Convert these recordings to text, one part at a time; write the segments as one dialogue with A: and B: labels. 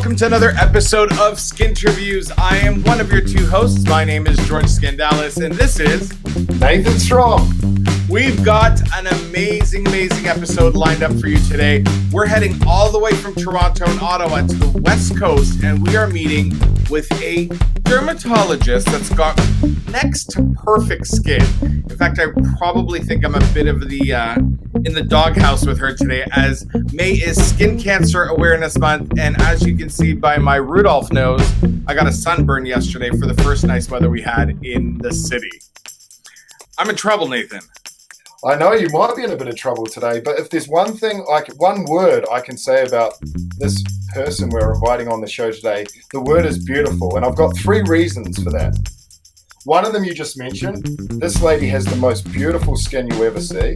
A: welcome to another episode of Skinterviews. I am one of your two hosts. My name is George Skandalis, and this is
B: Nathan Strong.
A: We've got an amazing episode lined up for you today. We're heading all the way from Toronto and Ottawa to the West Coast, and we are meeting with a dermatologist that's got next to perfect skin. In fact, I probably think I'm a bit of in the doghouse with her today, as May is Skin Cancer Awareness Month, and as you can see by my Rudolph nose, I got a sunburn yesterday for the first nice weather we had in the city. I'm in trouble, Nathan.
B: I know you might be in a bit of trouble today, but if there's one thing, like one word I can say about this person we're inviting on the show today, the word is beautiful, and I've got 3 reasons for that. One of them you just mentioned, this lady has the most beautiful skin you ever see.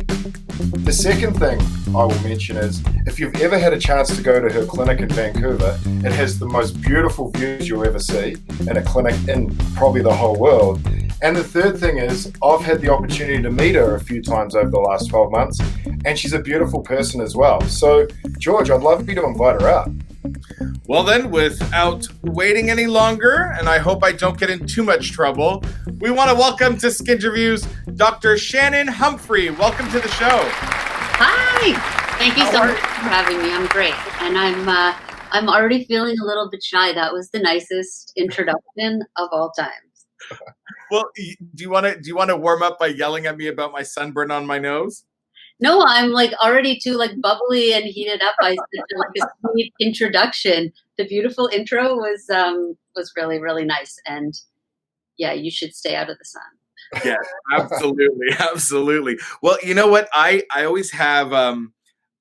B: The second thing I will mention is, if you've ever had a chance to go to her clinic in Vancouver, it has the most beautiful views you'll ever see in a clinic in probably the whole world. And the third thing is, I've had the opportunity to meet her a few times over the last 12 months, and she's a beautiful person as well. So, George, I'd love you to invite her out.
A: Well then, without waiting any longer, and I hope I don't get in too much trouble, we want to welcome to Skinterviews Dr. Shannon Humphrey. Welcome to the show.
C: Hi. Thank you so much for having me. I'm great. And I'm already feeling a little bit shy. That was the nicest introduction of all time.
A: Well, do you want to warm up by yelling at me about my sunburn on my nose?
C: No, I'm like already too like bubbly and heated up. I said like a sweet introduction. The beautiful intro was really, really nice. And yeah, you should stay out of the sun.
A: Yeah, absolutely. Well, you know what? I always have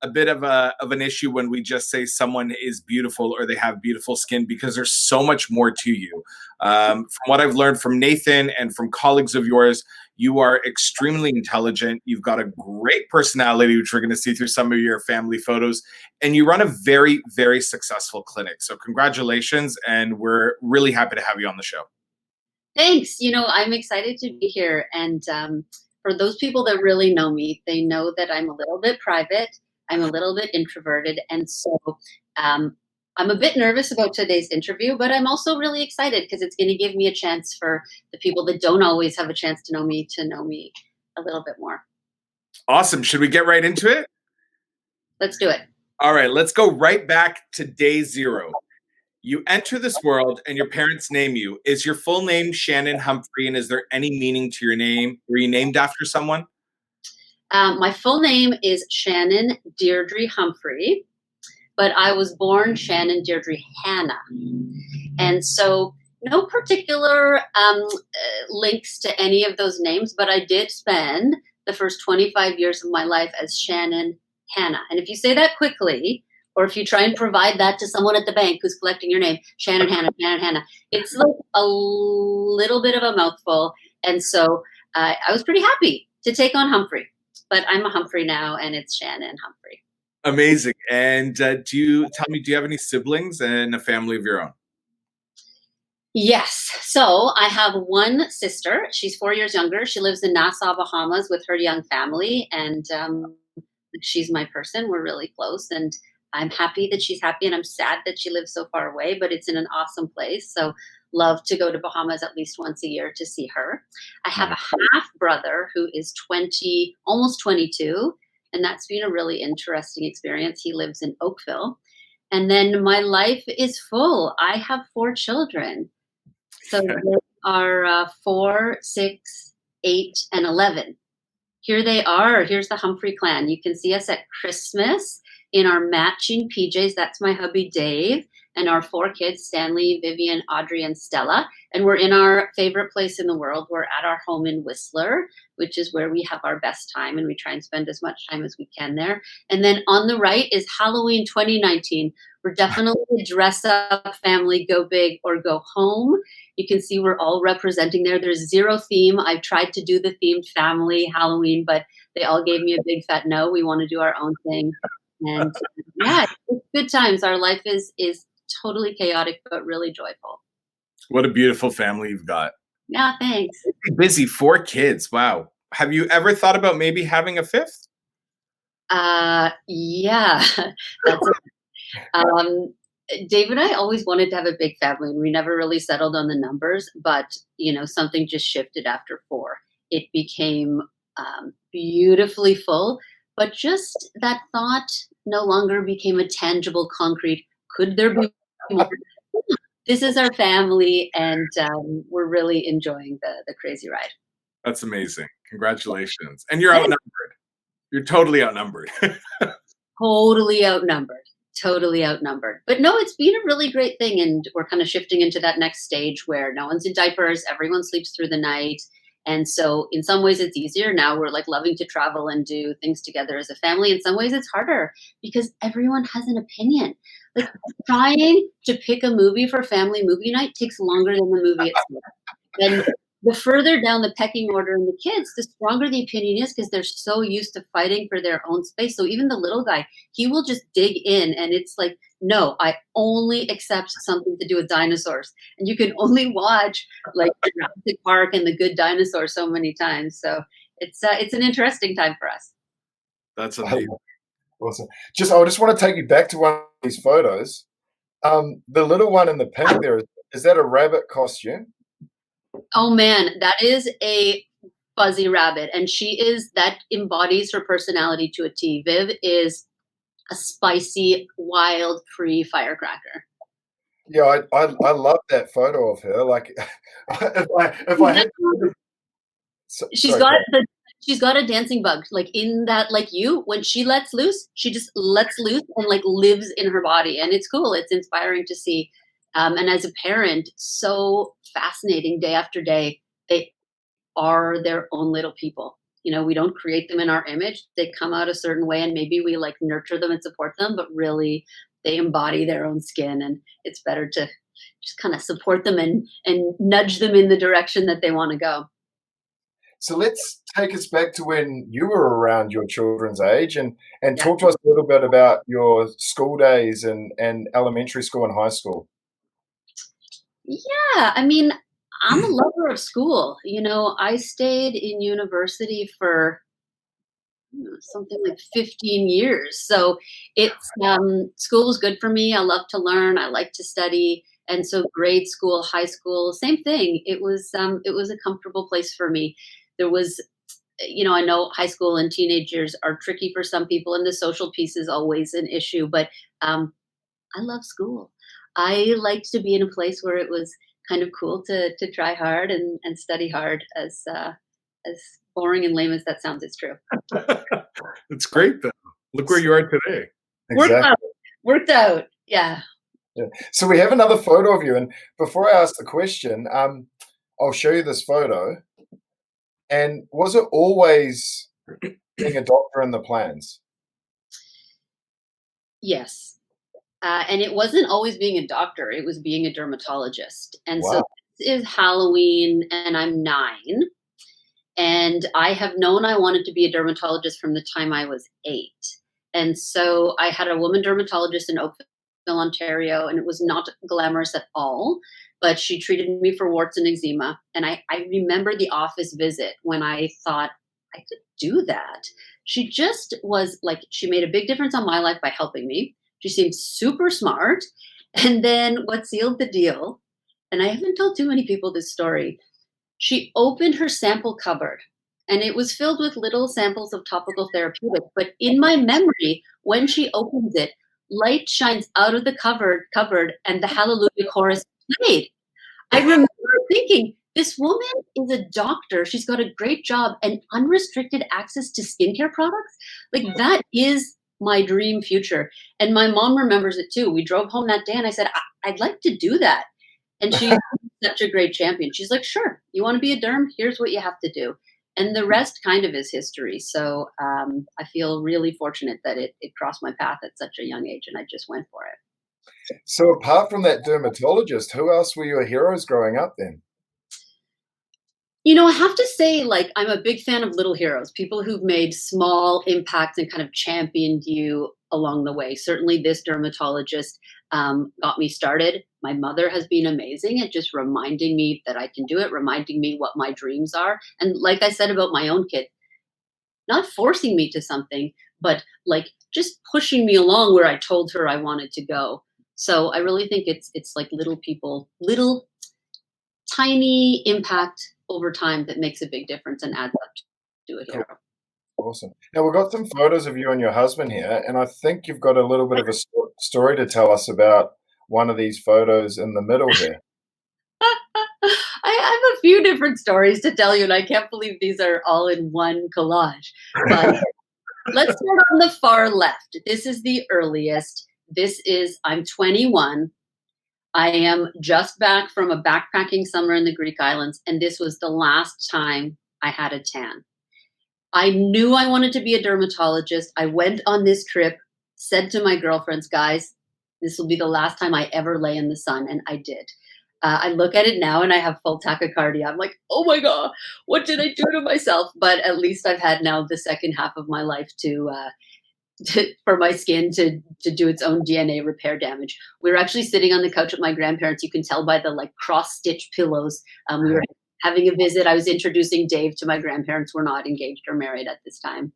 A: a bit of an issue when we just say someone is beautiful or they have beautiful skin, because there's so much more to you. From what I've learned from Nathan and from colleagues of yours, you are extremely intelligent. You've got a great personality, which we're going to see through some of your family photos, and you run a very, very successful clinic. So congratulations, and we're really happy to have you on the show.
C: Thanks. I'm excited to be here. And for those people that really know me, they know that I'm a little bit private. I'm a little bit introverted. And so I'm a bit nervous about today's interview, but I'm also really excited because it's going to give me a chance for the people that don't always have a chance to know me a little bit more.
A: Awesome. Should we get right into it?
C: Let's do it.
A: All right. Let's go right back to day 0. You enter this world and your parents name you. Is your full name Shannon Humphrey, and is there any meaning to your name? Were you named after someone?
C: My full name is Shannon Deirdre Humphrey, but I was born Shannon Deirdre Hannah. And so no particular links to any of those names, but I did spend the first 25 years of my life as Shannon Hannah. And if you say that quickly, or if you try and provide that to someone at the bank who's collecting your name, Shannon Hannah, it's like a little bit of a mouthful. And so I was pretty happy to take on Humphrey. But I'm a Humphrey now, and it's Shannon Humphrey.
A: Amazing. And do you have any siblings and a family of your own?
C: Yes. So I have one sister. She's 4 years younger. She lives in Nassau, Bahamas with her young family. And she's my person. We're really close. And I'm happy that she's happy. And I'm sad that she lives so far away, but it's in an awesome place. So love to go to Bahamas at least once a year to see her. I have a half brother who is almost 22. And that's been a really interesting experience. He lives in Oakville. And then my life is full. I have 4 children. So they are 4, 6, 8, and 11. Here they are. Here's the Humphrey clan. You can see us at Christmas in our matching PJs. That's my hubby, Dave, and our 4 kids, Stanley, Vivian, Audrey, and Stella. And we're in our favorite place in the world. We're at our home in Whistler, which is where we have our best time, and we try and spend as much time as we can there. And then on the right is Halloween 2019. We're definitely a dress up family, go big or go home. You can see we're all representing there. There's 0 theme. I've tried to do the themed family Halloween, but they all gave me a big fat no. We want to do our own thing. And yeah, it's good times. Our life is totally chaotic, but really joyful.
A: What a beautiful family you've got.
C: Yeah, thanks.
A: Busy, 4 kids. Wow. Have you ever thought about maybe having a 5th?
C: Yeah. That's Dave and I always wanted to have a big family, and we never really settled on the numbers. But something just shifted after 4. It became beautifully full, but just that thought no longer became a tangible, concrete. Could there be more? This is our family, and we're really enjoying the crazy ride.
A: That's amazing. Congratulations. And you're outnumbered. You're totally outnumbered.
C: Totally outnumbered. Totally outnumbered. But no, it's been a really great thing. And we're kind of shifting into that next stage where no one's in diapers, everyone sleeps through the night. And so in some ways it's easier. Now we're like loving to travel and do things together as a family. In some ways it's harder because everyone has an opinion. Like trying to pick a movie for family movie night takes longer than the movie itself. And the further down the pecking order in the kids, the stronger the opinion is because they're so used to fighting for their own space. So even the little guy, he will just dig in and it's like, no, I only accept something to do with dinosaurs. And you can only watch like Jurassic Park and The Good Dinosaur so many times. So it's an interesting time for us.
A: That's amazing.
B: Awesome. I just want to take you back to one of these photos. The little one in the pink there, is that a rabbit costume?
C: Oh man, that is a fuzzy rabbit, and that embodies her personality to a T. Viv is a spicy, wild, free firecracker.
B: Yeah, I love that photo of her. Like, if I had,
C: she's got a dancing bug, like in that, like when she lets loose, she just lets loose and like lives in her body, and it's cool. It's inspiring to see. And as a parent, so fascinating day after day. They are their own little people. We don't create them in our image. They come out a certain way and maybe we like nurture them and support them, but really they embody their own skin, and it's better to just kind of support them and nudge them in the direction that they want to go.
B: So let's take us back to when you were around your children's age and
C: Yeah.
B: talk to us a little bit about your school days and elementary school and high school.
C: Yeah, I mean, I'm a lover of school. I stayed in university for something like 15 years. So it's school was good for me. I love to learn. I like to study. And so grade school, high school, same thing. It was a comfortable place for me. There was, I know high school and teenage years are tricky for some people, and the social piece is always an issue. But I love school. I liked to be in a place where it was kind of cool to try hard and study hard. As boring and lame as that sounds, it's true.
A: It's great though. Look where you are today.
B: Exactly.
C: Worked out. Yeah.
B: So we have another photo of you, and before I ask the question, I'll show you this photo. And was it always being a doctor in the plans?
C: Yes. And it wasn't always being a doctor. It was being a dermatologist. And
B: Wow.
C: so this is Halloween and I'm 9. And I have known I wanted to be a dermatologist from the time I was 8. And so I had a woman dermatologist in Oakville, Ontario, and it was not glamorous at all, but she treated me for warts and eczema. And I remember the office visit when I thought I could do that. She just was like, she made a big difference on my life by helping me. She seemed super smart. And then what sealed the deal, and I haven't told too many people this story, she opened her sample cupboard and it was filled with little samples of topical therapeutics. But in my memory, when she opens it, light shines out of the cupboard and the Hallelujah chorus played. I remember thinking, this woman is a doctor. She's got a great job and unrestricted access to skincare products. Like that is my dream future. And my mom remembers it too. We drove home that day and I said, I'd like to do that. And she's such a great champion. She's like, sure, you want to be a derm? Here's what you have to do. And the rest kind of is history. So I feel really fortunate that it crossed my path at such a young age and I just went for it.
B: So apart from that dermatologist, who else were your heroes growing up then?
C: I have to say, like, I'm a big fan of little heroes, people who've made small impacts and kind of championed you along the way. Certainly this dermatologist got me started. My mother has been amazing at just reminding me that I can do it, reminding me what my dreams are. And like I said about my own kid, not forcing me to something, but like just pushing me along where I told her I wanted to go. So I really think it's like little people, little tiny impact over time that makes a big difference and adds up to a
B: Cool.
C: hero.
B: Awesome. Now, we've got some photos of you and your husband here, and I think you've got a little bit of a story to tell us about one of these photos in the middle here.
C: I have a few different stories to tell you, and I can't believe these are all in one collage. But let's start on the far left. This is the earliest. I'm 21. I am just back from a backpacking summer in the Greek islands, and this was the last time I had a tan. I knew I wanted to be a dermatologist. I went on this trip, said to my girlfriends, guys, this will be the last time I ever lay in the sun, and I did. I look at it now and I have full tachycardia. I'm like, oh my God, what did I do to myself? But at least I've had now the second half of my life for my skin to do its own DNA repair damage. We were actually sitting on the couch with my grandparents. You can tell by the like cross-stitch pillows. We were having a visit. I was introducing Dave to my grandparents. We're not engaged or married at this time.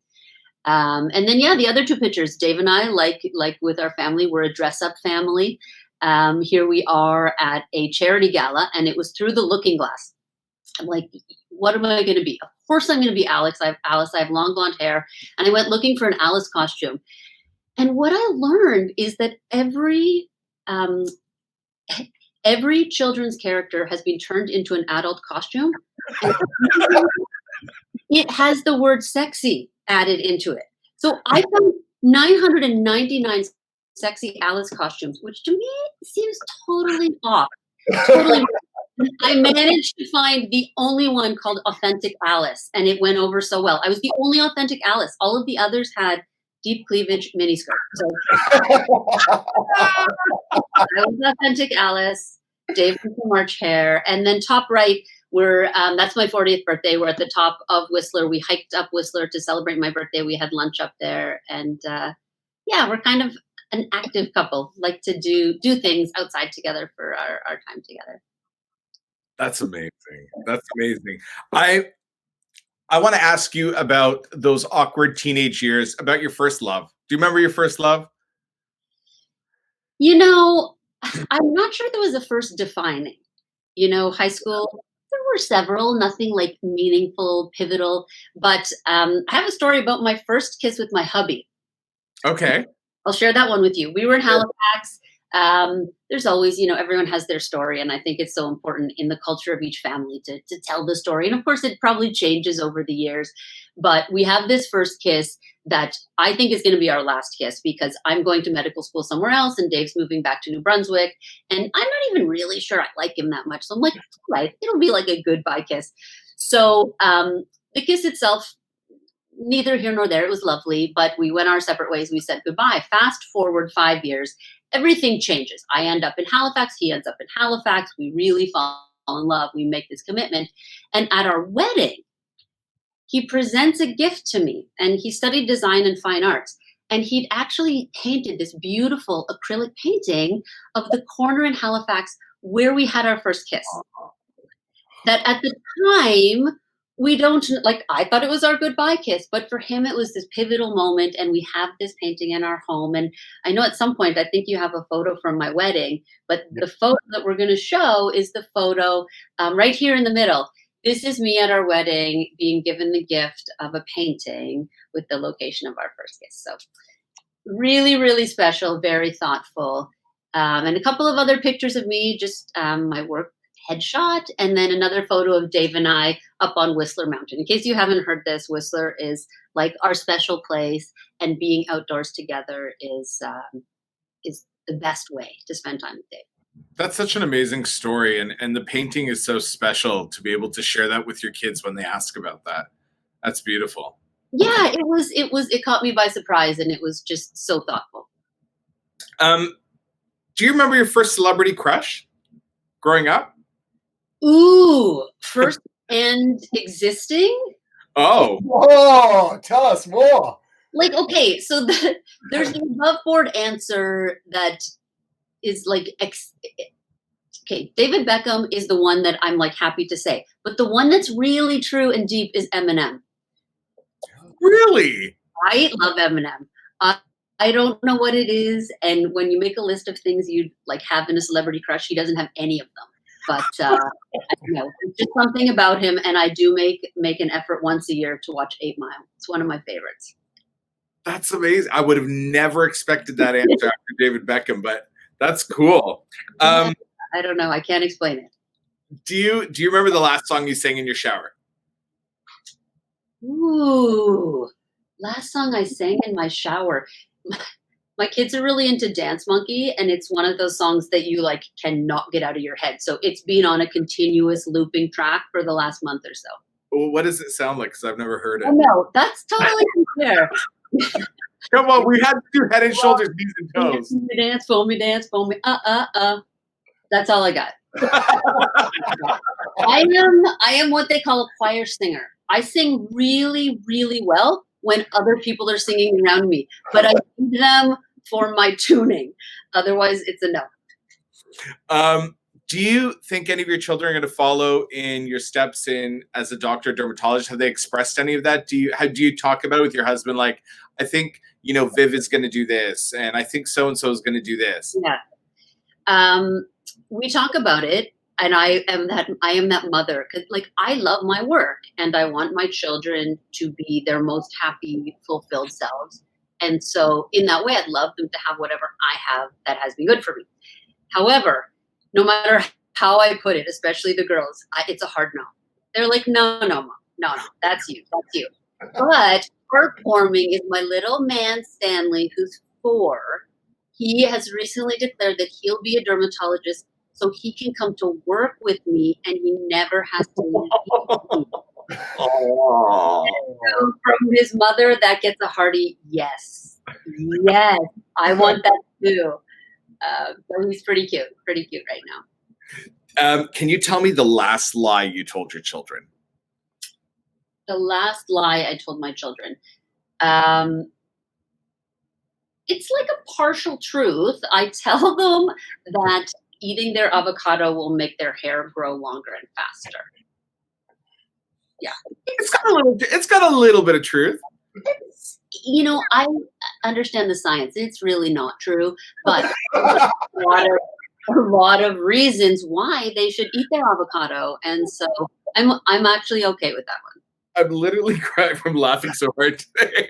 C: And then, the other two pictures, Dave and I, like with our family, we're a dress-up family. Here we are at a charity gala, and it was through the looking glass. I'm like, what am I going to be? Of course I'm going to be Alex. I have long blonde hair. And I went looking for an Alice costume. And what I learned is that every children's character has been turned into an adult costume. And it has the word sexy added into it. So I found 999 sexy Alice costumes, which to me seems totally off. Totally. I managed to find the only one called Authentic Alice, and it went over so well. I was the only Authentic Alice. All of the others had deep cleavage miniskirt. So I was Authentic Alice, Dave with the March hair, and then top right, that's my 40th birthday. We're at the top of Whistler. We hiked up Whistler to celebrate my birthday. We had lunch up there, and we're kind of an active couple, like to do things outside together for our time together.
A: That's amazing. That's amazing. I want to ask you about those awkward teenage years, about your first love. Do you remember your first love?
C: I'm not sure there was a first defining. High school, there were several, nothing like meaningful, pivotal. But I have a story about my first kiss with my hubby.
A: Okay.
C: I'll share that one with you. We were in Halifax. There's always, everyone has their story. And I think it's so important in the culture of each family to tell the story. And of course, it probably changes over the years. But we have this first kiss that I think is going to be our last kiss because I'm going to medical school somewhere else and Dave's moving back to New Brunswick. And I'm not even really sure I like him that much. So I'm like, all right, it'll be like a goodbye kiss. So the kiss itself, neither here nor there. It was lovely, but we went our separate ways. We said goodbye. Fast forward 5 years, everything changes. I end up in Halifax. He ends up in Halifax. We really fall in love. We make this commitment. And at our wedding, he presents a gift to me, and he studied design and fine arts. And he'd actually painted this beautiful acrylic painting of the corner in Halifax where we had our first kiss. That at the time, I thought it was our goodbye kiss, but for him, it was this pivotal moment. And we have this painting in our home. And I know at some point, I think you have a photo from my wedding, but the photo that we're going to show is the photo right here in the middle. This is me at our wedding being given the gift of a painting with the location of our first kiss. So really, really special, very thoughtful. And a couple of other pictures of me, just my work headshot, and then another photo of Dave and I up on Whistler Mountain. In case you haven't heard this, Whistler is like our special place, and being outdoors together is the best way to spend time with Dave.
A: That's such an amazing story, and the painting is so special to be able to share that with your kids when they ask about that. That's beautiful.
C: Yeah, it caught me by surprise, and it was just so thoughtful.
A: Do you remember your first celebrity crush growing up?
C: Ooh, first and existing?
B: Oh, tell us more.
C: Like, okay, so there's the above board answer that is like, okay, David Beckham is the one that I'm like happy to say, but the one that's really true and deep is Eminem.
A: Really?
C: I love Eminem. I I don't know what it is. And when you make a list of things you'd like have in a celebrity crush, he doesn't have any of them. But I don't know, it's just something about him. And I do make an effort once a year to watch 8 Mile. It's one of my favorites.
A: That's amazing. I would have never expected that answer after David Beckham, but that's cool.
C: I don't know. I can't explain it.
A: Do you remember the last song you sang in your shower?
C: Ooh, last song I sang in my shower. My kids are really into Dance Monkey, and it's one of those songs that you like cannot get out of your head. So it's been on a continuous looping track for the last month or so.
A: Well, what does it sound like? Because I've never heard it.
C: Oh no, that's totally unfair.
A: Come on, we had to do Head and Shoulders, Knees and Toes.
C: Dance for me, dance for me. That's all I got. I am what they call a choir singer. I sing really, really well when other people are singing around me, but I need them for my tuning. Otherwise, it's a no.
A: Do you think any of your children are going to follow in your steps in as a doctor, dermatologist? Have they expressed any of that? Do you talk about it with your husband? Like, I think, Viv is going to do this, and I think so-and-so is going to do this.
C: Yeah. We talk about it, and I am that mother, because like I love my work and I want my children to be their most happy, fulfilled selves. And so in that way, I'd love them to have whatever I have that has been good for me. However, no matter how I put it, especially the girls, it's a hard no. They're like, no, Mom, no, that's you. But heartwarming is my little man, Stanley, who's 4. He has recently declared that he'll be a dermatologist so he can come to work with me and he never has to leave me. So from his mother, that gets a hearty yes. Yes, I want that too. So he's pretty cute right now.
A: Can you tell me the last lie you told your children?
C: The last lie I told my children. It's like a partial truth. I tell them that eating their avocado will make their hair grow longer and faster. Yeah.
A: It's got a little bit of truth.
C: I understand the science. It's really not true, but a lot of reasons why they should eat their avocado. And so I'm actually okay with that one.
A: I'm literally crying from laughing so hard today.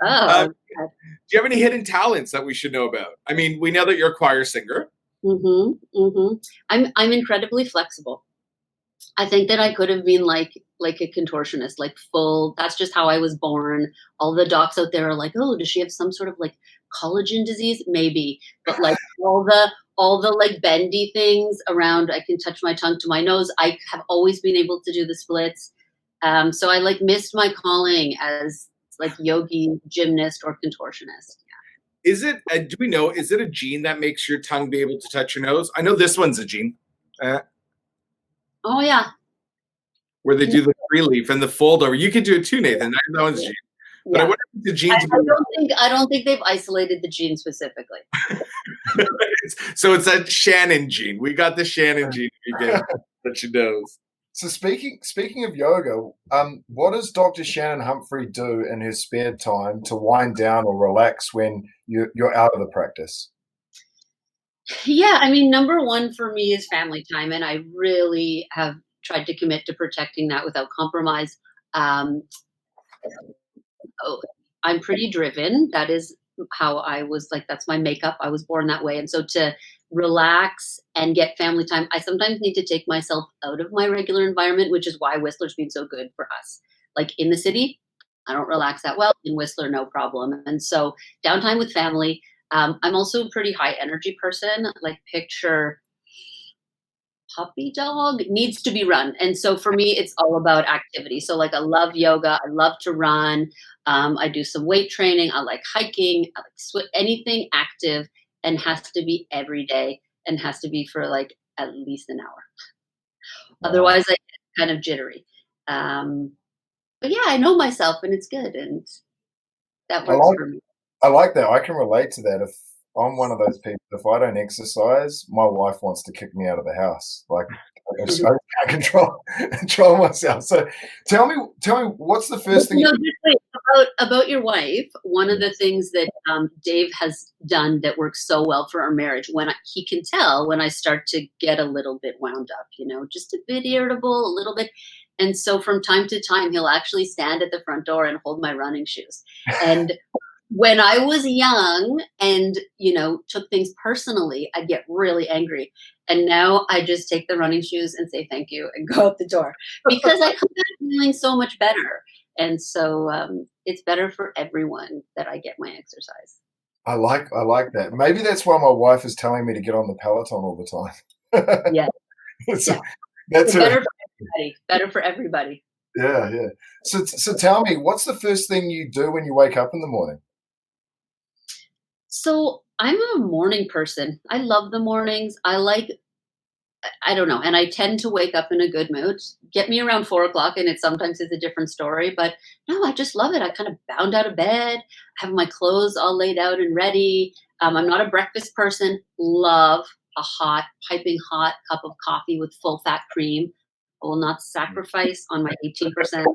C: Oh.
A: Do you have any hidden talents that we should know about? I mean, we know that you're a choir singer.
C: I'm incredibly flexible. I think that I could have been like a contortionist, like full. That's just how I was born. All the docs out there are like, oh, does she have some sort of like collagen disease? Maybe, but like all the like bendy things around, I can touch my tongue to my nose. I have always been able to do the splits. So I like missed my calling as like yogi, gymnast, or contortionist.
A: Yeah. Is it? Do we know? Is it a gene that makes your tongue be able to touch your nose? I know this one's a gene.
C: Oh yeah.
A: Where they do the 3-leaf and the fold over. You could do it too, Nathan. That one's gene. But I wonder if the genes.
C: I don't think they've isolated the gene specifically.
A: So it's that Shannon gene. We got the Shannon gene again that she knows.
B: So speaking of yoga, what does Dr. Shannon Humphrey do in his spare time to wind down or relax when you're out of the practice?
C: Yeah, I mean, number one for me is family time, and I really have tried to commit to protecting that without compromise. I'm pretty driven. That is how I was like, that's my makeup. I was born that way. And so to relax and get family time, I sometimes need to take myself out of my regular environment, which is why Whistler's been so good for us. Like in the city, I don't relax that well. In Whistler, no problem. And so downtime with family. I'm also a pretty high energy person. Like picture puppy dog needs to be run. And so for me, it's all about activity. So like I love yoga. I love to run. I do some weight training. I like hiking. I like anything active and has to be every day and has to be for like at least an hour. Otherwise I get kind of jittery. But yeah, I know myself and it's good. And that works for me.
B: I like that. I can relate to that. I'm one of those people. If I don't exercise, my wife wants to kick me out of the house. Like I can't control myself. So tell me, what's the first thing?
C: No, just wait, about your wife. One of the things that Dave has done that works so well for our marriage, he can tell when I start to get a little bit wound up, just a bit irritable, a little bit. And so from time to time, he'll actually stand at the front door and hold my running shoes. And when I was young and, took things personally, I'd get really angry. And now I just take the running shoes and say thank you and go out the door because I come back feeling so much better. And so it's better for everyone that I get my exercise.
B: I like that. Maybe that's why my wife is telling me to get on the Peloton all the time.
C: Yeah.
B: So
C: Yeah.
B: that's
C: Better for everybody. Better for everybody.
B: Yeah. So tell me, what's the first thing you do when you wake up in the morning?
C: So I'm a morning person. I love the mornings. I don't know. And I tend to wake up in a good mood. Get me around 4 o'clock and it sometimes is a different story, but no, I just love it. I kind of bound out of bed, have my clothes all laid out and ready. I'm not a breakfast person. Love a piping hot cup of coffee with full fat cream. I will not sacrifice on my 18%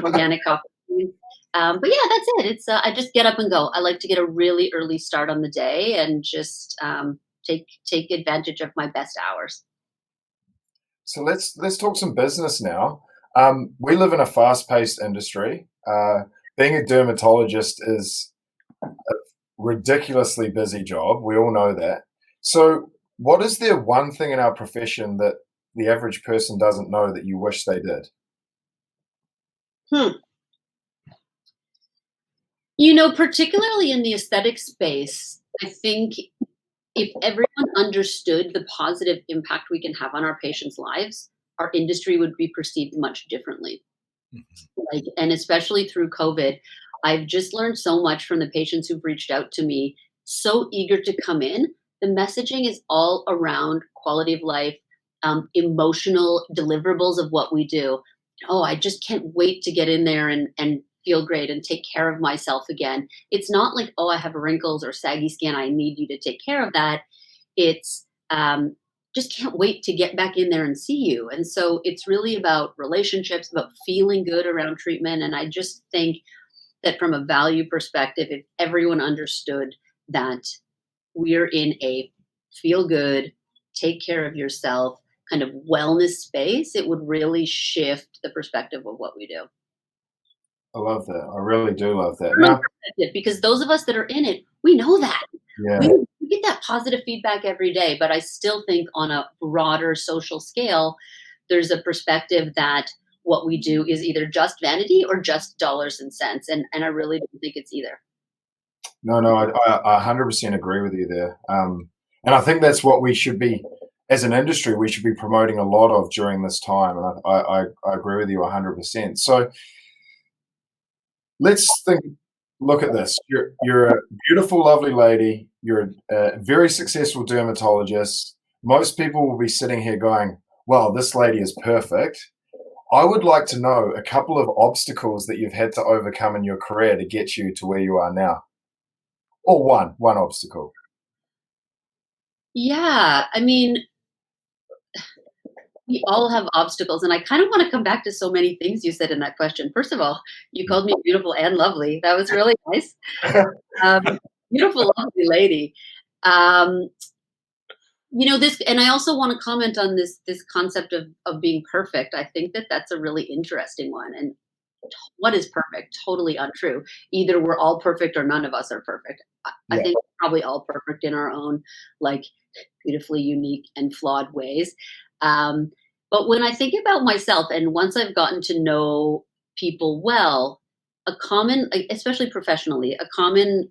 C: organic coffee cream. But yeah, that's it. It's I just get up and go. I like to get a really early start on the day and just take advantage of my best hours.
B: So let's talk some business now. We live in a fast-paced industry. Being a dermatologist is a ridiculously busy job. We all know that. So, what is there one thing in our profession that the average person doesn't know that you wish they did?
C: Hmm. Particularly in the aesthetic space, I think if everyone understood the positive impact we can have on our patients' lives, our industry would be perceived much differently. And especially through COVID, I've just learned so much from the patients who've reached out to me, so eager to come in. The messaging is all around quality of life, emotional deliverables of what we do. Oh, I just can't wait to get in there and feel great and take care of myself again. It's not like, oh, I have wrinkles or saggy skin. I need you to take care of that. It's just can't wait to get back in there and see you. And so it's really about relationships, about feeling good around treatment. And I just think that from a value perspective, if everyone understood that we're in a feel good, take care of yourself kind of wellness space, it would really shift the perspective of what we do.
B: I love that. I really do love that. Now,
C: Because those of us that are in it, we know that.
B: yeah.
C: We get that positive feedback every day, but I still think on a broader social scale, there's a perspective that what we do is either just vanity or just dollars and cents. And I really don't think it's either.
B: No, I 100% agree with you there. And I think that's what we should be, as an industry, we should be promoting a lot of during this time. And I agree with you 100%. So let's look at this. You're a beautiful, lovely lady. You're a very successful dermatologist. Most people will be sitting here going, well, this lady is perfect. I would like to know a couple of obstacles that you've had to overcome in your career to get you to where you are now. Or one obstacle.
C: Yeah, I mean, we all have obstacles, and I kind of want to come back to so many things you said in that question. First of all, you called me beautiful and lovely. That was really nice. Beautiful, lovely lady. This, and I also want to comment on this concept of being perfect. I think that that's a really interesting one. And what is perfect? Totally untrue. Either we're all perfect or none of us are perfect. I think we're probably all perfect in our own, like, beautifully unique and flawed ways. But when I think about myself, and once I've gotten to know people well, a common, especially professionally, a common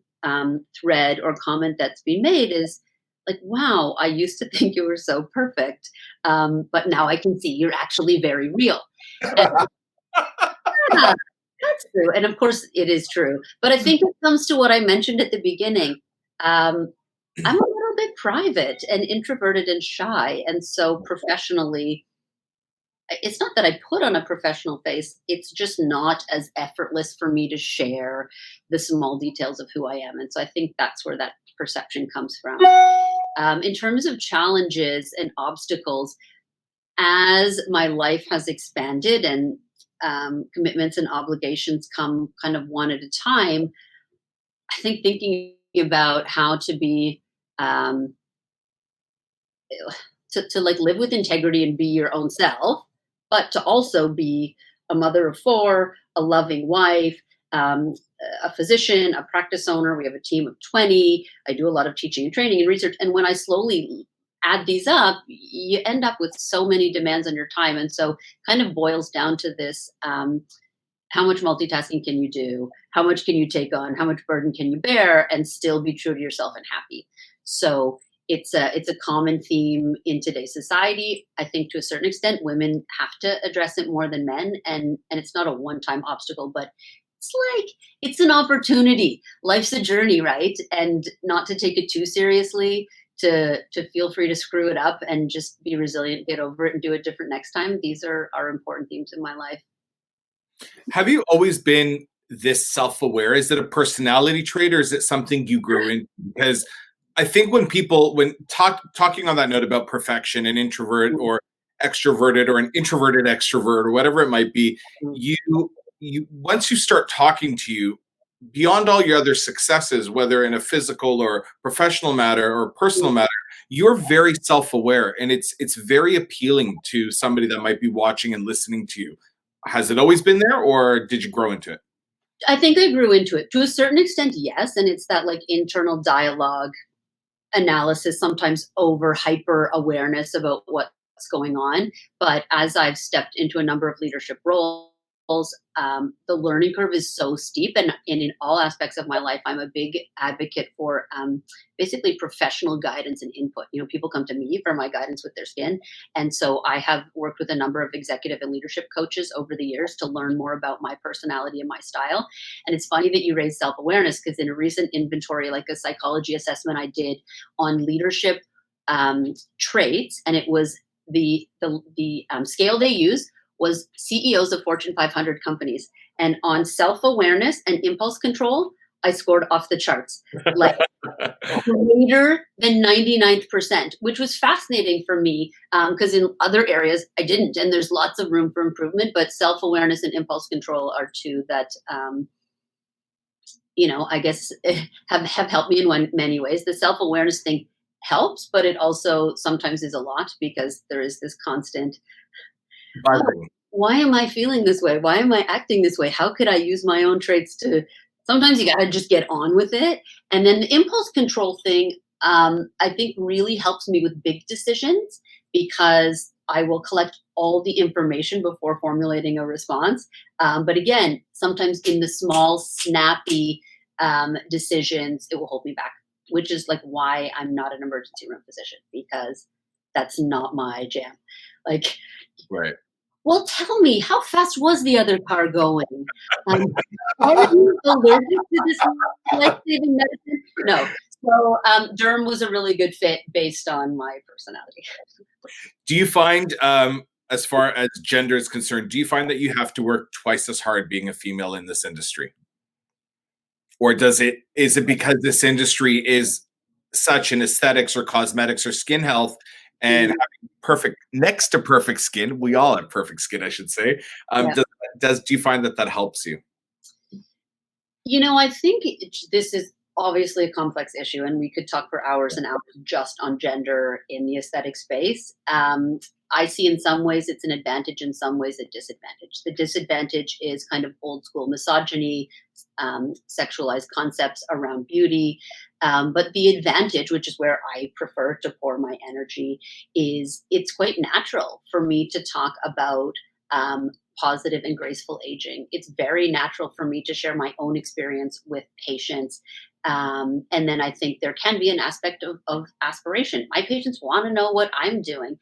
C: thread or comment that's been made is like, wow, I used to think you were so perfect, but now I can see you're actually very real. And, yeah, that's true. And of course, it is true. But I think it comes to what I mentioned at the beginning. I'm a little bit private and introverted and shy. And so professionally, it's not that I put on a professional face, it's just not as effortless for me to share the small details of who I am. And so I think that's where that perception comes from. In terms of challenges and obstacles, as my life has expanded and commitments and obligations come kind of one at a time, I think thinking about how to be um, to like live with integrity and be your own self, but to also be a mother of four, a loving wife, um, a physician, a practice owner. We have a team of 20. I do a lot of teaching and training and research. And when I slowly add these up, you end up with so many demands on your time. And so kind of boils down to this, how much multitasking can you do? How much can you take on? How much burden can you bear and still be true to yourself and happy? So it's a common theme in today's society. I think to a certain extent, women have to address it more than men, and it's not a one-time obstacle, but it's an opportunity. Life's a journey, right? And not to take it too seriously, to feel free to screw it up and just be resilient, get over it, and do it different next time. These are important themes in my life.
A: Have you always been this self-aware? Is it a personality trait, or is it something you grew into? Because I think when talking on that note about perfection and introvert or extroverted or an introverted extrovert or whatever it might be, you once you start talking to you, beyond all your other successes, whether in a physical or professional matter or personal matter, you're very self-aware, and it's very appealing to somebody that might be watching and listening to you. Has it always been there, or did you grow into it?
C: I think I grew into it to a certain extent, yes. And it's that like internal dialogue analysis, sometimes over hyper awareness about what's going on. But as I've stepped into a number of leadership roles, the learning curve is so steep, and in all aspects of my life, I'm a big advocate for basically professional guidance and input. People come to me for my guidance with their skin, and so I have worked with a number of executive and leadership coaches over the years to learn more about my personality and my style. And it's funny that you raised self-awareness, because in a recent inventory, like a psychology assessment I did on leadership traits, and it was the scale they used was CEOs of Fortune 500 companies. And on self-awareness and impulse control, I scored off the charts, like greater than 99th percent, which was fascinating for me, because in other areas I didn't. And there's lots of room for improvement, but self-awareness and impulse control are two that, I guess have helped me in many ways. The self-awareness thing helps, but it also sometimes is a lot, because there is this constant, why am I feeling this way? Why am I acting this way? How could I use my own traits to, sometimes you got to just get on with it. And then the impulse control thing, I think really helps me with big decisions, because I will collect all the information before formulating a response. But again, sometimes in the small, snappy decisions, it will hold me back, which is like why I'm not an emergency room physician, because that's not my jam. Like,
A: right.
C: Well, tell me, how fast was the other car going? Are you allergic to this life-saving medicine? No. So derm was a really good fit based on my personality.
A: Do you find, as far as gender is concerned, do you find that you have to work twice as hard being a female in this industry? Or is it because this industry is such in aesthetics or cosmetics or skin health, and having next to perfect skin, we all have perfect skin, I should say. Do you find that helps you?
C: I think this is obviously a complex issue, and we could talk for hours and hours just on gender in the aesthetic space. I see in some ways it's an advantage, in some ways a disadvantage. The disadvantage is kind of old school misogyny, sexualized concepts around beauty. But the advantage, which is where I prefer to pour my energy, is it's quite natural for me to talk about positive and graceful aging. It's very natural for me to share my own experience with patients. And then I think there can be an aspect of aspiration. My patients want to know what I'm doing,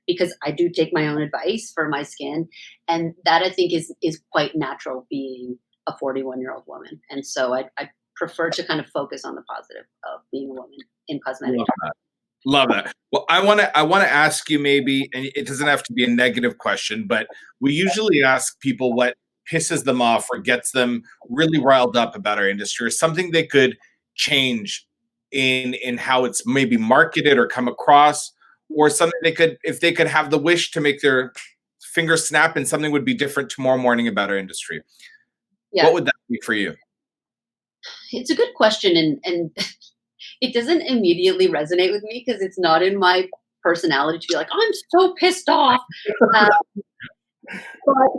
C: because I do take my own advice for my skin. And that I think is quite natural, being a 41-year-old woman. And so I prefer to kind of focus on the positive of being a woman in cosmetics.
A: Love that. Well, I want to ask you, maybe, and it doesn't have to be a negative question, but we usually ask people what pisses them off or gets them really riled up about our industry, or something they could change in how it's maybe marketed or come across, or something if they could have the wish to make their fingers snap and something would be different tomorrow morning about our industry, what would that be for you?
C: It's a good question, and it doesn't immediately resonate with me because it's not in my personality to be like, I'm so pissed off. But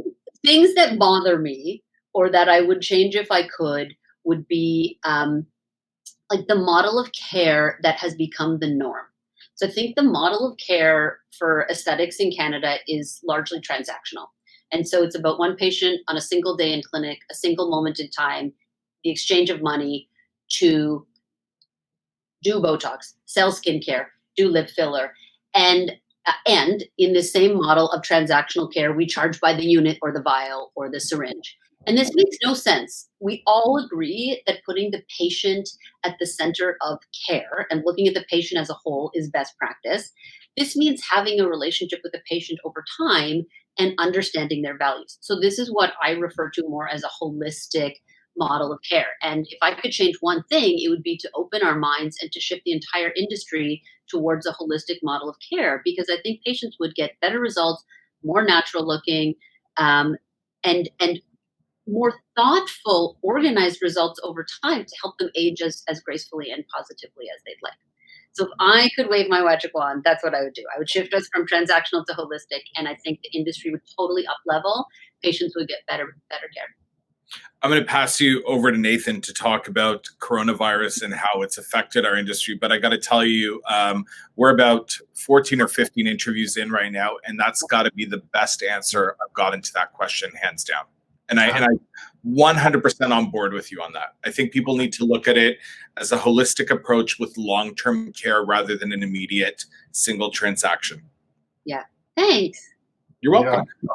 C: things that bother me or that I would change if I could would be like the model of care that has become the norm. So I think the model of care for aesthetics in Canada is largely transactional. And so it's about one patient on a single day in clinic, a single moment in time, the exchange of money to do Botox, sell skincare, do lip filler. And in the same model of transactional care, we charge by the unit or the vial or the syringe. And this makes no sense. We all agree that putting the patient at the center of care and looking at the patient as a whole is best practice. This means having a relationship with the patient over time and understanding their values. So this is what I refer to more as a holistic model of care. And if I could change one thing, it would be to open our minds and to shift the entire industry towards a holistic model of care, because I think patients would get better results, more natural looking, and more thoughtful, organized results over time to help them age as gracefully and positively as they'd like. So if I could wave my magic wand, that's what I would do. I would shift us from transactional to holistic, and I think the industry would totally up level. Patients would get better care.
A: I'm going to pass you over to Nathan to talk about coronavirus and how it's affected our industry. But I got to tell you, we're about 14 or 15 interviews in right now, and that's got to be the best answer I've gotten to that question, hands down. And I 100% on board with you on that. I think people need to look at it as a holistic approach with long-term care rather than an immediate single transaction.
C: Yeah. Thanks.
A: You're welcome.
B: Yeah,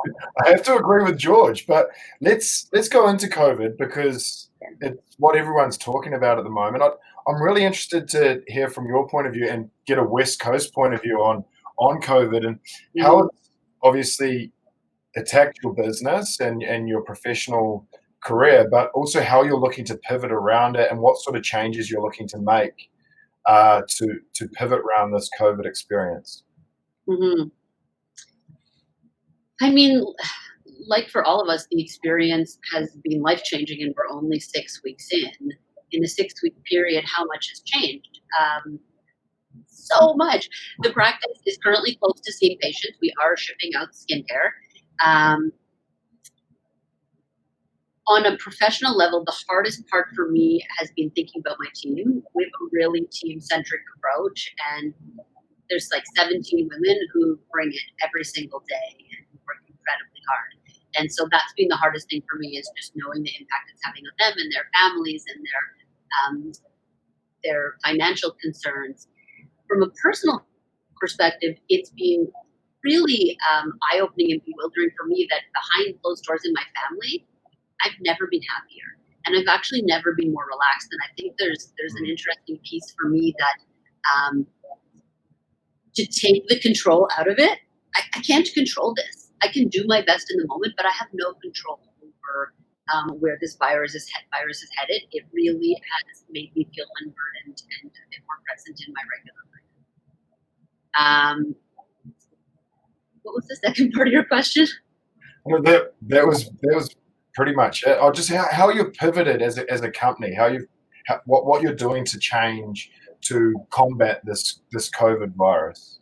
B: I have to agree with George, but let's go into COVID because it's what everyone's talking about at the moment. I'm really interested to hear from your point of view and get a West Coast point of view on COVID and how it's obviously attacked your business and your professional career, but also how you're looking to pivot around it and what sort of changes you're looking to make to pivot around this COVID experience.
C: Mm-hmm. I mean, like for all of us, the experience has been life-changing, and we're only 6 weeks in. In the 6-week period, how much has changed? So much. The practice is currently close to seeing patients. We are shipping out skincare. On a professional level, the hardest part for me has been thinking about my team. We have a really team-centric approach, and there's like 17 women who bring it every single day and work incredibly hard. And so that's been the hardest thing for me, is just knowing the impact it's having on them and their families and their financial concerns. From a personal perspective, it's been really eye-opening and bewildering for me that behind closed doors in my family, I've never been happier. And I've actually never been more relaxed. And I think there's an interesting piece for me that to take the control out of it. I can't control this. I can do my best in the moment, but I have no control over where this virus is headed. It really has made me feel unburdened and a bit more present in my regular life. What was the second part of your question?
B: Well, that was pretty much it. Just how you pivoted as a company, what you're doing to change to combat this COVID virus.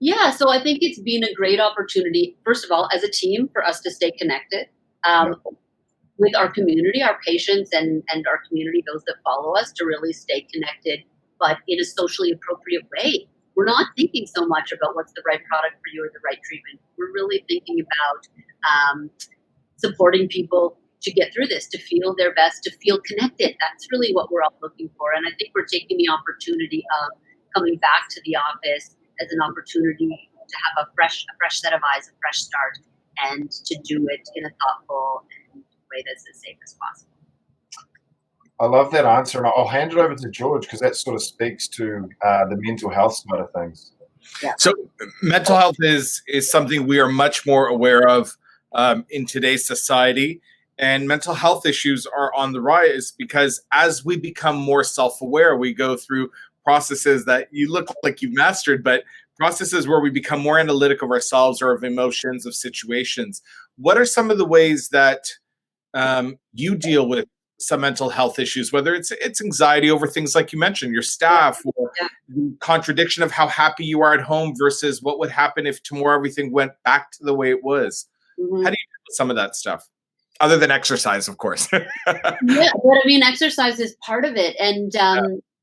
C: Yeah, so I think it's been a great opportunity, first of all, as a team, for us to stay connected with our community, our patients, and our community, those that follow us, to really stay connected, but in a socially appropriate way. We're not thinking so much about what's the right product for you or the right treatment. We're really thinking about supporting people to get through this, to feel their best, to feel connected. That's really what we're all looking for. And I think we're taking the opportunity of coming back to the office as an opportunity to have a fresh set of eyes, a fresh start, and to do it in a thoughtful and way that's as safe as possible.
B: I love that answer, and I'll hand it over to George because that sort of speaks to the mental health side of things.
C: Yeah.
A: So mental health is something we are much more aware of in today's society. and mental health issues are on the rise because as we become more self-aware, we go through processes that you look like you've mastered, but processes where we become more analytic of ourselves or of emotions, of situations. What are some of the ways that you deal with some mental health issues, whether it's anxiety over things like you mentioned, your staff, or
C: Yeah.
A: the contradiction of how happy you are at home versus what would happen if tomorrow everything went back to the way it was? How
C: Mhm.
A: do you deal with some of that stuff? Other than exercise, of course.
C: Yeah, but I mean, exercise is part of it, and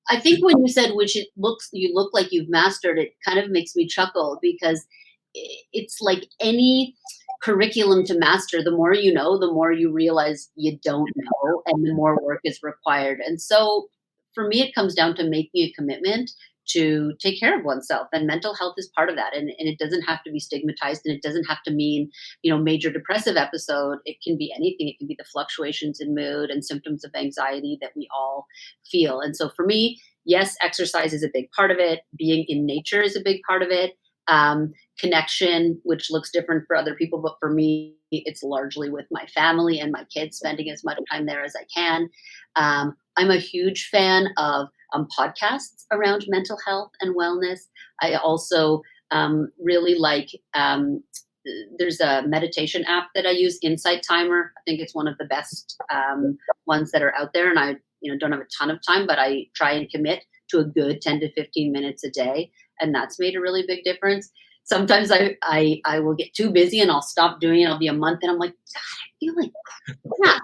C: I think when you said which it looks you look like you've mastered it, kind of makes me chuckle because it's like any curriculum to master. The more you know, the more you realize you don't know, and the more work is required. And so, for me, it comes down to making a commitment to take care of oneself, and mental health is part of that. And it doesn't have to be stigmatized, and it doesn't have to mean major depressive episode. It can be anything. It can be the fluctuations in mood and symptoms of anxiety that we all feel. And so for me, yes, exercise is a big part of it. Being in nature is a big part of it. Connection, which looks different for other people, but for me it's largely with my family and my kids, spending as much time there as I can. I'm a huge fan of podcasts around mental health and wellness. I also really like there's a meditation app that I use, Insight Timer. I think it's one of the best ones that are out there. And I, don't have a ton of time, but I try and commit to a good 10 to 15 minutes a day. And that's made a really big difference. Sometimes I will get too busy and I'll stop doing it. I'll be a month and I'm like, God, I feel like crap.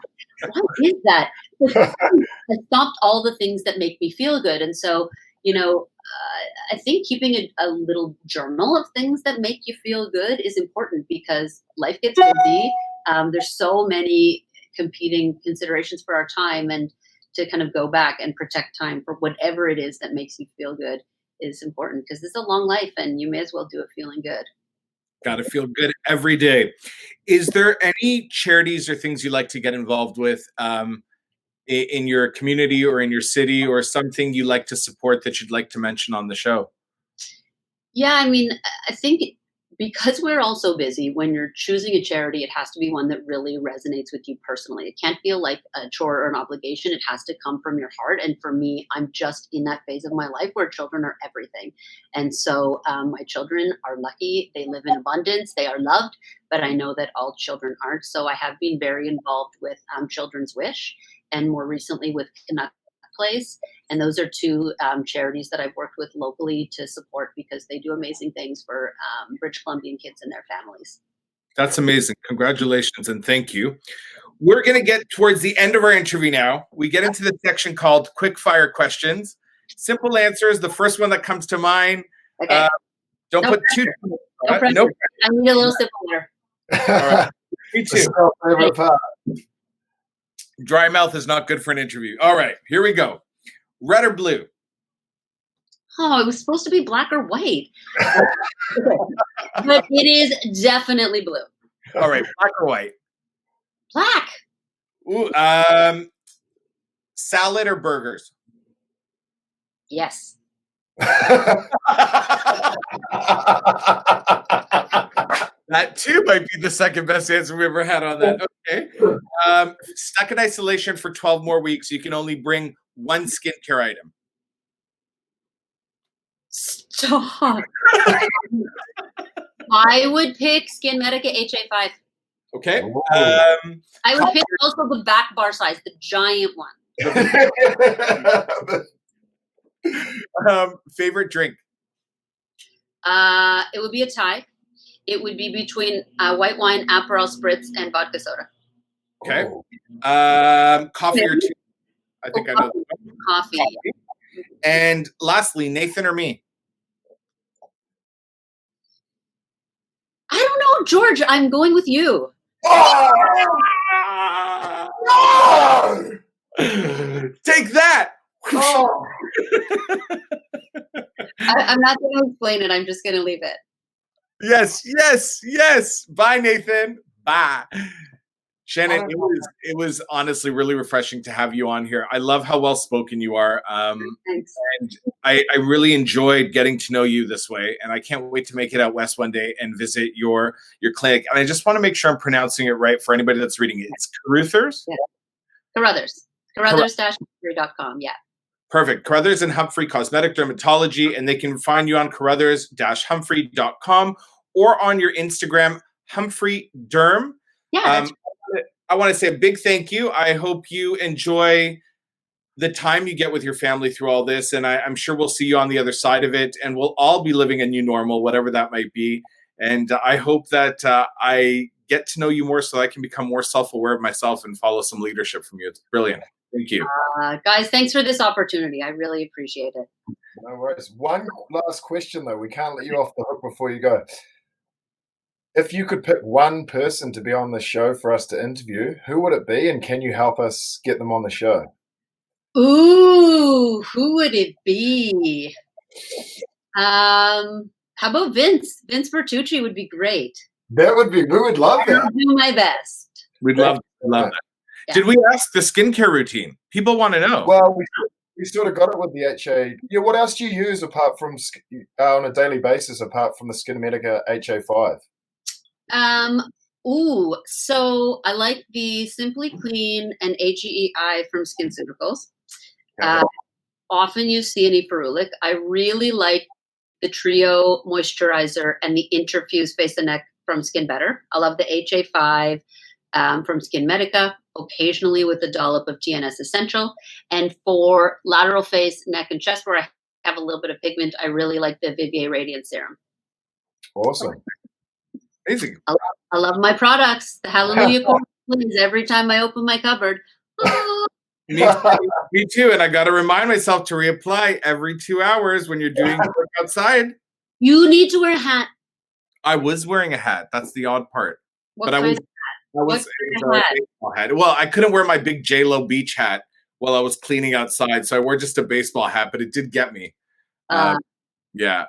C: What is that? I stopped all the things that make me feel good. And so, I think keeping a little journal of things that make you feel good is important because life gets busy. There's so many competing considerations for our time, and to kind of go back and protect time for whatever it is that makes you feel good is important because it's a long life and you may as well do it feeling good.
A: Got to feel good every day. Is there any charities or things you like to get involved with in your community or in your city, or something you like to support that you'd like to mention on the show?
C: Yeah, I mean, I think because we're all so busy, when you're choosing a charity, it has to be one that really resonates with you personally. It can't feel like a chore or an obligation. It has to come from your heart. And for me, I'm just in that phase of my life where children are everything. And so my children are lucky. They live in abundance. They are loved. But I know that all children aren't. So I have been very involved with Children's Wish, and more recently with Canuck Place. And those are two charities that I've worked with locally to support because they do amazing things for British Columbian kids and their families.
A: That's amazing. Congratulations and thank you. We're going to get towards the end of our interview now. We get into the section called Quickfire questions. Simple answers. The first one that comes to mind.
C: Okay.
A: Don't
C: No
A: put
C: pressure.
A: too.
C: No pressure.
A: No.
C: I need a little sip of water.
A: All right. Me
B: This is
A: too.
B: our favorite part.
A: Dry mouth is not good for an interview. All right, here we go. Red or blue?
C: Oh, it was supposed to be black or white. But it is definitely blue.
A: All right, black or white?
C: Black.
A: Ooh, salad or burgers?
C: Yes.
A: That too might be the second best answer we ever had on that. Okay. Stuck in isolation for 12 more weeks. You can only bring one skincare item.
C: Stop. I would pick Skin Medica HA5.
A: Okay.
C: I would pick also the back bar size, the giant one.
A: Favorite drink?
C: It would be a tie. It would be between white wine, Aperol Spritz, and vodka soda.
A: Okay. Coffee or tea? I think I know.
C: Coffee.
A: And lastly, Nathan or me?
C: I don't know, George. I'm going with you.
A: Take that.
C: I'm not going to explain it. I'm just going to leave it.
A: Yes. Bye, Nathan. Bye. Shannon, it was honestly really refreshing to have you on here. I love how well spoken you are.
C: Thanks.
A: And I really enjoyed getting to know you this way. And I can't wait to make it out west one day and visit your clinic. And I just want to make sure I'm pronouncing it right for anybody that's reading it. It's Caruthers?
C: Yeah. Carruthers. Carruthers-Humphrey.com. Yeah.
A: Perfect. Carruthers and Humphrey Cosmetic Dermatology. And they can find you on Carruthers-Humphrey.com or on your Instagram, Humphrey Derm.
C: Yeah.
A: I want to say a big thank you. I hope you enjoy the time you get with your family through all this. And I'm sure we'll see you on the other side of it. And we'll all be living a new normal, whatever that might be. And I hope that I get to know you more so that I can become more self-aware of myself and follow some leadership from you. It's brilliant. Thank you.
C: Guys, thanks for this opportunity. I really appreciate it.
B: No worries. One last question, though. We can't let you off the hook before you go. If you could pick one person to be on the show for us to interview, who would it be, and can you help us get them on the show?
C: Ooh, who would it be? How about Vince? Vince Bertucci would be great.
B: We would love that.
C: I'll do my best.
A: We'd love that. Yeah. Did we ask the skincare routine? People want to know.
B: Well, we sort of got it with the HA. Yeah, what else do you use apart from on a daily basis apart from the Skinmedica HA5?
C: So I like the Simply Clean and AGEI from SkinCeuticals. Often use CNE Ferulic. I really like the Trio Moisturizer and the Interfuse Face and Neck from Skin Better. I love the HA5 from Skinmedica, occasionally with a dollop of GNS Essential. And for lateral face, neck, and chest, where I have a little bit of pigment, I really like the Vivier Radiant Serum.
B: Awesome.
A: Amazing.
C: I love my products. The Hallelujah Chorus every time I open my cupboard.
A: Me too. And I got to remind myself to reapply every 2 hours when you're doing work outside.
C: You need to wear a hat.
A: I was wearing a hat. That's the odd part.
C: What kind of hat?
A: What kind of hat? Well, I couldn't wear my big J-Lo beach hat while I was cleaning outside. So I wore just a baseball hat, but it did get me. Yeah.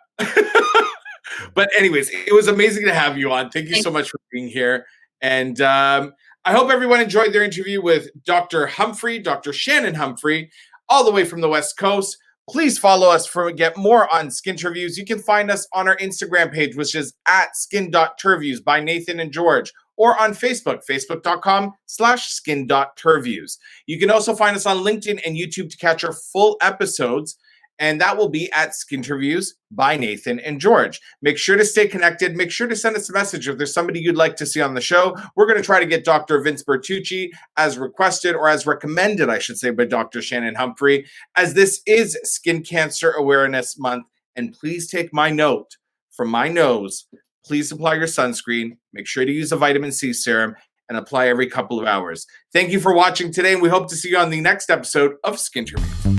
A: But anyways, it was amazing to have you on. Thank you so much for being here. And I hope everyone enjoyed their interview with Dr. Humphrey, Dr. Shannon Humphrey, all the way from the West Coast. Please follow us to get more on Skinterviews. You can find us on our Instagram page, which is @skin.terviews by Nathan and George, or on Facebook, facebook.com/skin.terviews. You can also find us on LinkedIn and YouTube to catch our full episodes. And that will be at Skinterviews by Nathan and George. Make sure to stay connected. Make sure to send us a message if there's somebody you'd like to see on the show. We're going to try to get Dr. Vince Bertucci as requested, or as recommended, I should say, by Dr. Shannon Humphrey, as this is Skin Cancer Awareness Month. And please take my note from my nose. Please apply your sunscreen. Make sure to use a vitamin C serum and apply every couple of hours. Thank you for watching today, and we hope to see you on the next episode of Skinterviews.